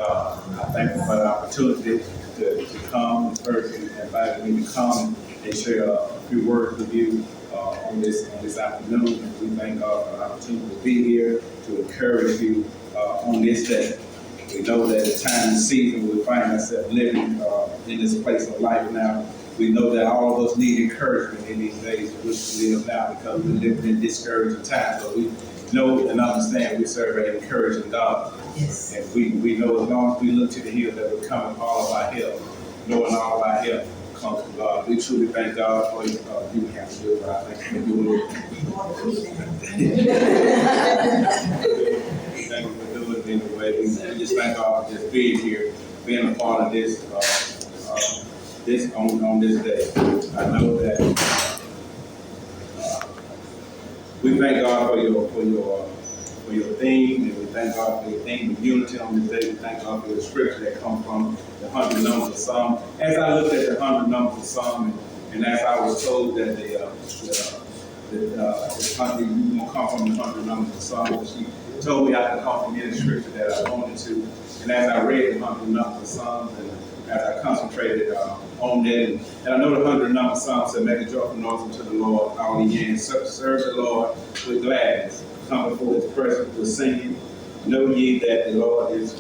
I thank you for the opportunity to come. First, and invited me to come and share a few words with you on this afternoon. And we thank God for the opportunity to be here to encourage you on this day. We know that the time and season we find ourselves living in this place of life now. We know that all of us need encouragement in these days in which we live now because we're living in discouraging times. But we know and understand we serve an encouraging God. Yes. And we know as long as we look to the hill that we're coming all of our help, knowing all of our help comes from God. We truly thank God for you. You have to do it, but I thank you for doing it. Thank you for doing it anyway. We just thank God for just being here, being a part of this on this day. I know that we thank God for your theme, and we thank God for your theme of unity on this day. We thank God for the scripture that comes from the 100 numbers of Psalm. As I looked at the 100 numbers of Psalm, and as I was told that the 100, you will come from the 100 numbers of Psalm, she told me I could come from any scripture that I wanted to. And as I read the 100 numbers of Psalms, and as I concentrated on that, and I know the 100 numbers of Psalms said, make a joyful noise unto the Lord, all ye ends. Serve the Lord with gladness. Come before his presence with singing. Know ye that the Lord is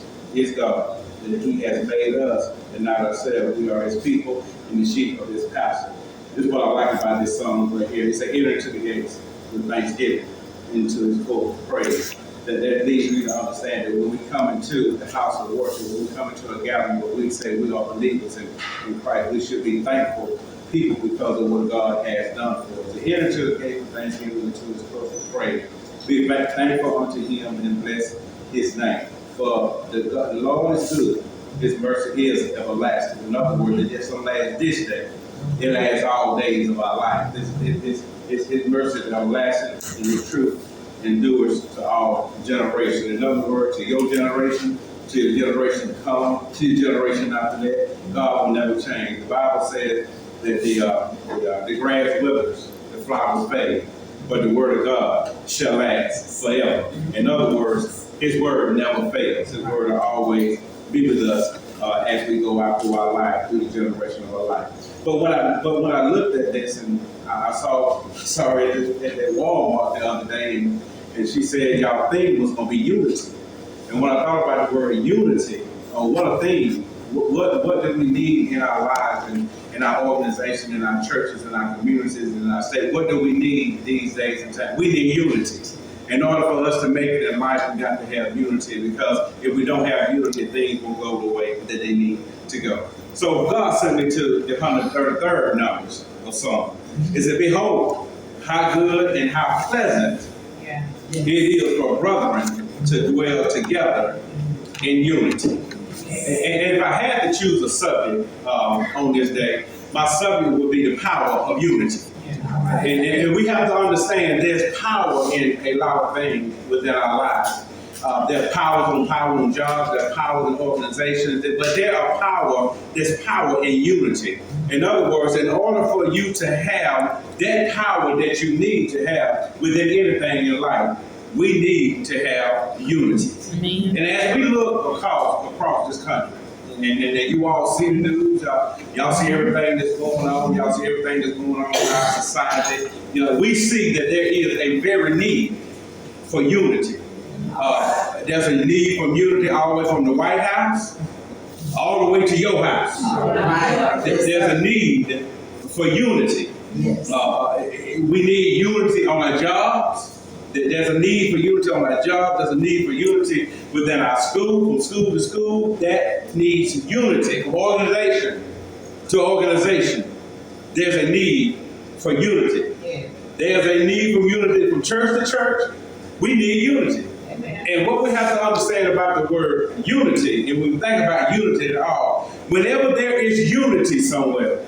God, that he has made us and not ourselves. We are his people and the sheep of his pasture. This is what I like about this song right here. It says, enter into the gates with thanksgiving, into his courts with praise. That leads me to understand that when we come into the house of worship, when we come into a gathering where we say we are believers in Christ, we should be thankful people because of what God has done for us. To enter into the gates with thanksgiving, into his courts with praise. Be thankful unto him and bless his name. For the Lord is good. His mercy is everlasting. In other words, it just don't last this day. It lasts all days of our life. His mercy is everlasting, and his truth endures to all generations. In other words, to your generation, to your generation to come, to your generation after that, God will never change. The Bible says that the grass withers, the flowers fade, but the word of God shall last forever. In other words, his word never fails. His word will always be with us as we go out through our life, through the generation of our life. But when I looked at this, and I saw it at Walmart the other day, and she said y'all theme was going to be unity. And when I thought about the word unity, what a theme, what do we need in our lives and in our organization, in our churches, in our communities, in our state? What do we need these days and times? We need unity. In order for us to make it in life, we got to have unity, because if we don't have unity, things will go the way that they need to go. So God sent me to the 133rd numbers of Psalm. It said, behold, how good and how pleasant it is for brethren to dwell together in unity. And if I had to choose a subject on this day, my subject would be the power of unity. And we have to understand there's power in a lot of things within our lives. There's power in jobs, there's power in organizations, but there's power in unity. In other words, in order for you to have that power that you need to have within anything in your life, we need to have unity. Amen. And as we look across this country, and you all see the news, y'all see everything that's going on, y'all see everything that's going on in our society, we see that there is a very need for unity. There's a need for unity all the way from the White House all the way to your house. There's a need for unity. Yes. We need unity on our jobs. There's a need for unity on our job. There's a need for unity within our school, from school to school. That needs unity. From organization to organization, there's a need for unity. Yeah. There's a need for unity from church to church. We need unity. Amen. And what we have to understand about the word unity, and when we think about unity at all, whenever there is unity somewhere,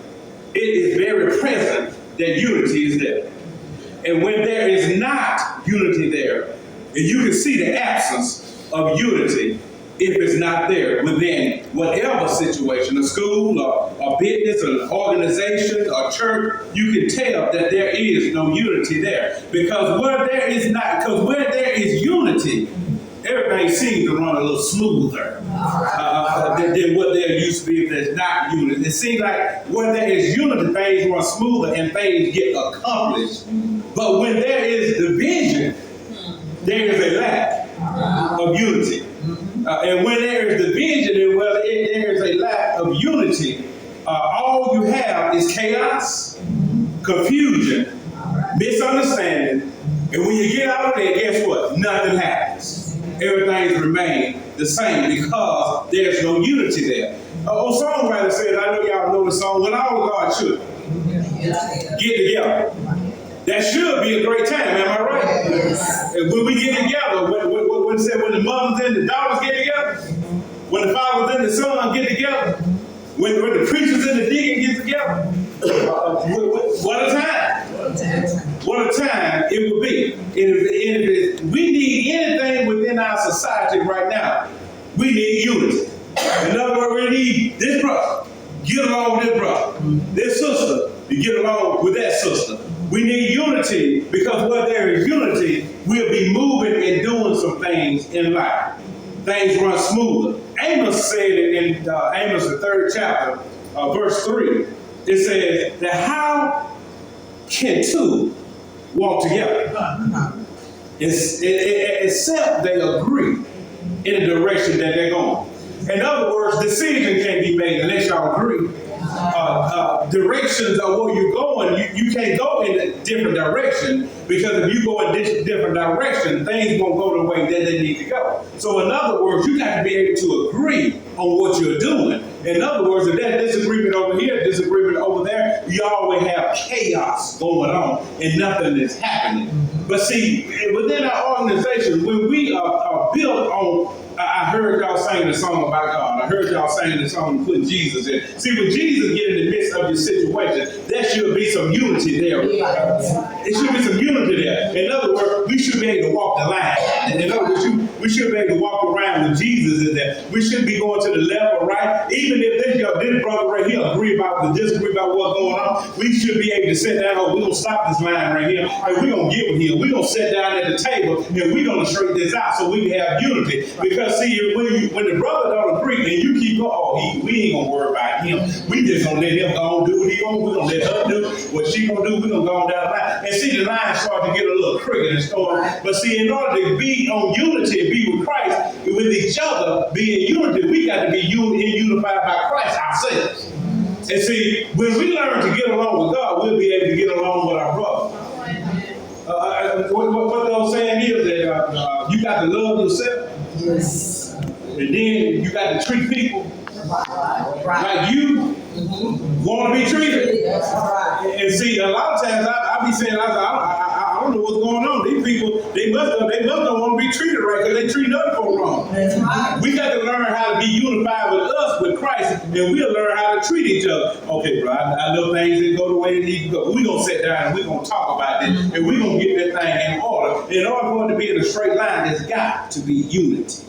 it is very present that unity is there. And when there is not unity there, and you can see the absence of unity if it's not there within whatever situation, a school, a business, an organization, a church, you can tell that there is no unity there. Because where there is unity, everything everything seems to run a little smoother than what there used to be if there's not unity. It seems like where there is unity, things run smoother and things get accomplished. But when there is division, there is a lack of unity. And when there is division and where there is a lack of unity, all you have is chaos, confusion, misunderstanding. And when you get out of there, guess what? Nothing happens. Everything's remained the same because there's no unity there. A songwriter says, I know y'all know the song, when all of God should get together. That should be a great time, am I right? Yes. When we get together, when it said when the mothers and the daughters get together, when the fathers and the sons get together, when the preachers and the deacons get together, what a time. What a time it would be. If we need anything within our society right now, we need unity. In other words, we need this brother, get along with this brother. This sister, to get along with that sister. We need unity because where there is unity, we'll be moving and doing some things in life. Things run smoother. Amos said it in Amos, the 3rd chapter, verse 3. It says that how can two walk together except they agree in the direction that they're going? In other words, decision can't be made unless y'all agree. Directions of where you're going, you can't go in a different direction because if you go in this different direction, things won't go the way that they need to go. So in other words, you got to be able to agree on what you're doing. In other words, if that disagreement over here, disagreement over there, you always have chaos going on and nothing is happening. But see, within our organization, when we are built on I heard y'all singing a song about God. I heard y'all singing the song putting Jesus in. See, when Jesus get in the midst of your situation, there should be some unity there. It should be some unity there. In other words, we should be able to walk the line. In other words, we should be able to walk around when Jesus is there. We shouldn't be going to the left or right. Even if this brother right here disagree about what's going on, we should be able to sit down. Oh, we're going to stop this line right here. We're going to get with him. We're going to sit down at the table and we're going to straighten this out so we can have unity. Because see, when the brother don't agree and you keep going, we ain't gonna worry about him. We just gonna let him go and do what he gonna. We're gonna let her do what she gonna do. We're gonna go on down the line. And see, the line start to get a little crooked and stuff. But see, in order to be on unity and be with Christ, with each other, be in unity, we got to be unified by Christ ourselves. And see, when we learn to get along with God, we'll be able to get along with our brother. What they're saying is that you got to love yourself. Yes. And then you got to treat people like you want to be treated. And see, a lot of times I be saying, I don't know what's going on. These people, they must not want to be treated right because they treat other people wrong. That's right. We got to learn how to be unified with us, with Christ, and we'll learn how to treat each other. Okay, bro, I know things didn't go the way they need to go. We're going to sit down and we're going to talk about this, and we're going to get that thing in order. In order for it to be in a straight line, there's got to be unity.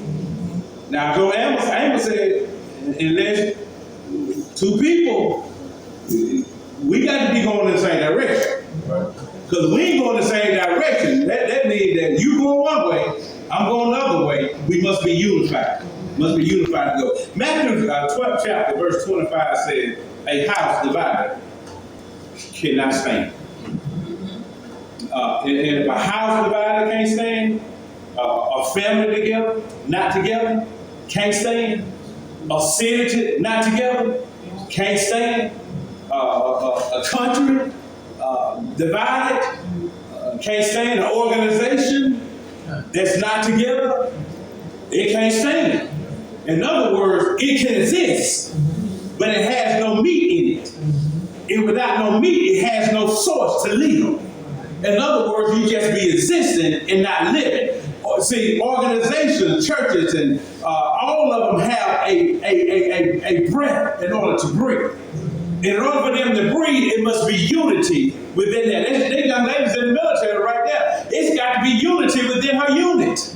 Now, so Amos said, unless two people, we got to be going in the same direction. Because we ain't going in the same direction. That means that you going one way, I'm going the other way. We must be unified. Must be unified to go. Matthew 12th chapter, verse 25 says, a house divided cannot stand. And if a house divided can't stand, a family together, not together, can't stand. A city not together, can't stand. A country divided, can't stand. An organization that's not together, it can't stand. In other words, it can exist, but it has no meat in it. And without no meat, it has no source to live. In other words, you just be existing and not living. See, organizations, churches, and all of them have a breath in order to breathe. In order for them to breathe, it must be unity within that. They young ladies in the military right there. It's got to be unity within her unit.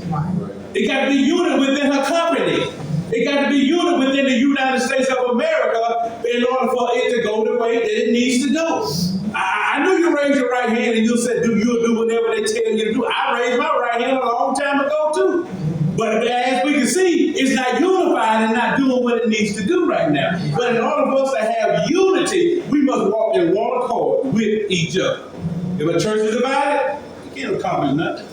It got to be unity within her company. It got to be unity within the United States of America in order for it to go the way that it needs to go. I knew you raised your right hand and you said, you'll do whatever they tell you to do. I raised my right hand a long time ago too. But as we can see, it's not unified and not doing what it needs to do right now. But in order for us to have unity, we must walk in one accord with each other. If a church is divided, it can't accomplish nothing.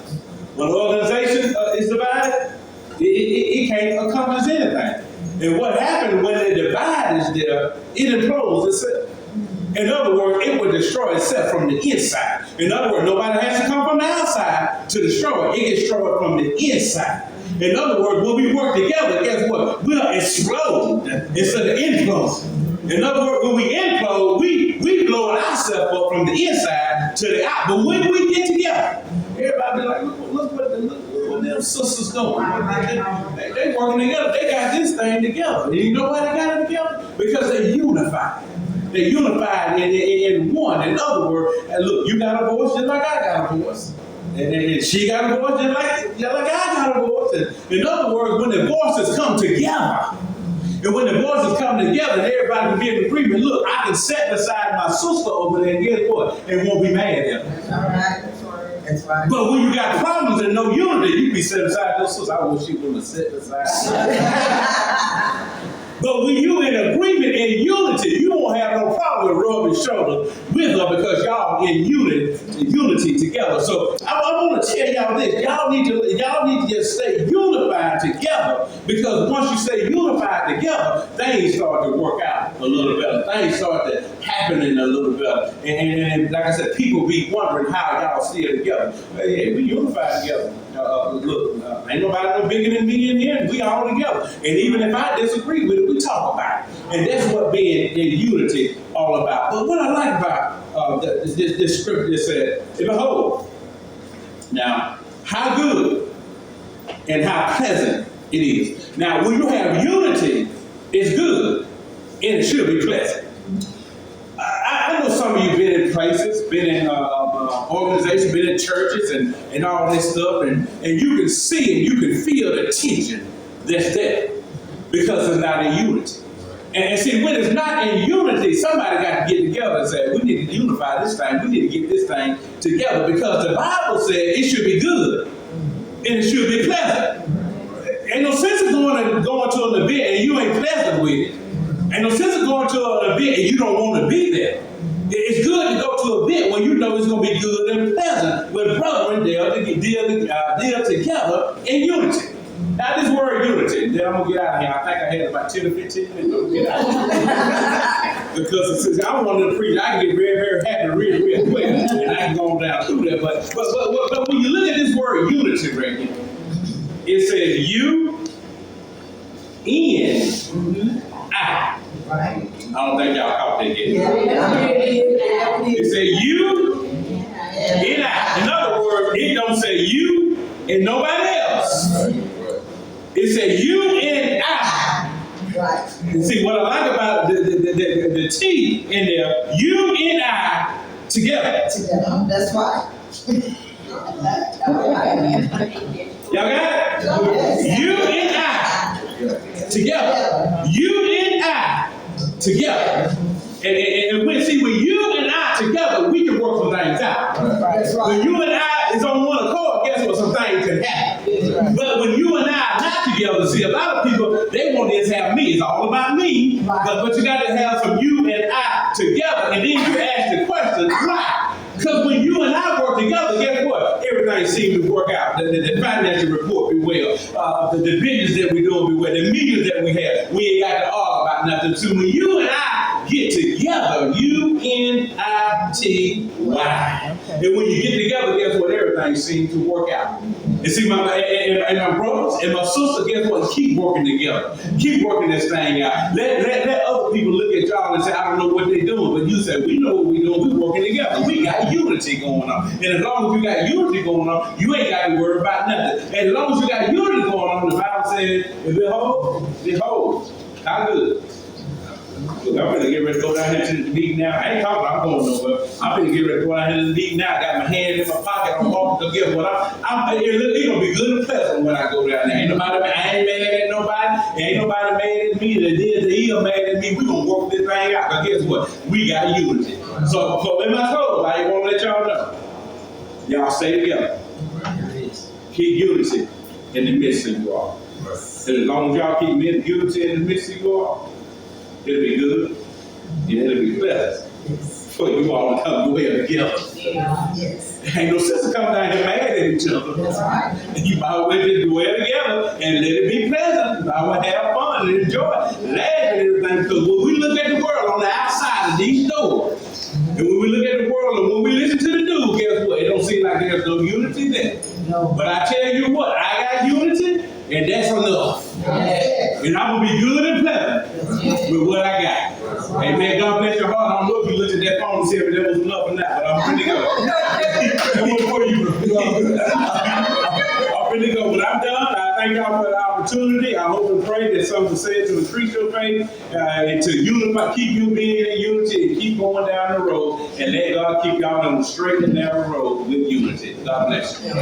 When an organization is divided, it can't accomplish anything. And what happens when the divide is there, it implodes itself. In other words, it will destroy itself from the inside. In other words, nobody has to come from the outside to destroy it. It gets destroyed from the inside. In other words, when we work together, guess what? We'll explode instead of implode. In other words, when we implode, we blow ourselves up from the inside to the out. But when we get together, everybody be like, look what them sisters doing. They working together. They got this thing together. And you know why they got it together? Because they unified. They're unified in one. In other words, look, you got a voice just like I got a voice. And she got a voice just like I got a voice. And in other words, when the voices come together, and when the voices come together, and everybody can be in agreement, look, I can set beside my sister over there and guess what? They won't be mad at her. That's all right. That's right. That's right. But when you got problems and no unity, you be set beside your sister. I wish she would have set beside. But when you in agreement in unity, you won't have no problem with rubbing shoulders with her because y'all in unity together. So I want to tell y'all this: y'all need to just stay unified together, because once you stay unified together, things start to work out a little better. Things start to happening a little better. And like I said, people be wondering how y'all still together. But yeah, we unified together. Look, ain't nobody no bigger than me in here. We all together. And even if I disagree with it, we talk about it. And that's what being in unity all about. But what I like about this scripture that said, behold, now, how good and how pleasant it is. Now, when you have unity, it's good and it should be pleasant. I know some of you been in places, been in organizations, been in churches and all this stuff, and you can see and you can feel the tension that's there because it's not in unity. And see, when it's not in unity, somebody got to get together and say, we need to unify this thing, we need to get this thing together, because the Bible said it should be good and it should be pleasant. Ain't no sense of going to an event and you ain't pleasant with it. Ain't no sense of going to an event and you don't want to be there. It's good to go to an event when you know it's going to be good and pleasant with brethren deal together in unity. Now this word unity, then I'm going to get out of here. I think I had about 10 or 15 minutes to get out of here. Because since I wanted to preach, I can get very, very happy real quick. And I can go down through that. But when you look at this word unity right here, it says you in I. Right. I don't think y'all caught that yet. It said you and I. In other words, it don't say you and nobody else. It said you and I. Right. And see, what I like about the T in there, you and I together. Together. That's right. Y'all got it? You and I together. You and I together. And when you and I together, we can work some things out. That's right. When you and I is on one accord, guess what? Some things can happen. Right. But when you and I are not together, see, a lot of people, they want to just have me. It's all about me. Right. But you got to have some you and I together. And then you ask the question, why? Because when you and I work together, guess what? Everything seems to work out. The financial report be well. The business that we do be well. The meetings that we have, we ain't got to argue about nothing. So when you and I get together, UNITY. Okay. And when you get together, guess what? Everything seems to work out. And see, my brothers and my sisters, guess what? Keep working together. Keep working this thing out. Let other people look at y'all and say, I don't know what they're doing. But you say, we know what we're doing. We're working together. We got unity going on. And as long as you got unity going on, you ain't got to worry about nothing. And as long as you got unity going on, the Bible says, behold, how good. Look, I'm gonna get ready to go down here to the meeting now. I ain't talking, I'm going nowhere. I'm gonna get ready to go down here to the meeting now. I got my hand in my pocket. I'm walking to get what it's gonna be good and pleasant when I go down there. I ain't mad at nobody. Ain't nobody mad at me. The ear mad at me. We gonna work this thing out. But guess what? We got unity. So in my clothes, I ain't wanna let y'all know. Y'all stay together. Keep unity. in the midst of you all. And as long as y'all keep unity in the midst of you all, it'll be good. And it'll be pleasant for you all to come dwell together. Yes. Ain't no sense to come down here mad at each other. That's right. You might as well just dwell together and let it be pleasant. You might as well have fun and enjoy, laugh and everything. Because when we look at the world on the outside of these doors, and when we look at the world and when we listen to the news, guess what? It don't seem like there's no unity there. No. But I tell you what, I got unity, and that's enough. Yes. And I'm going to be good and pleasant with what I got. Amen. God bless your heart. I don't know if you looked at that phone and said if that was enough or not, but I'm pretty good. I'm pretty good. But I'm done. I thank y'all for the opportunity. I hope and pray that something was said to increase your faith, and to unify, keep you being in unity, and keep going down the road, and let God keep y'all on the straight and narrow road with unity. God bless you.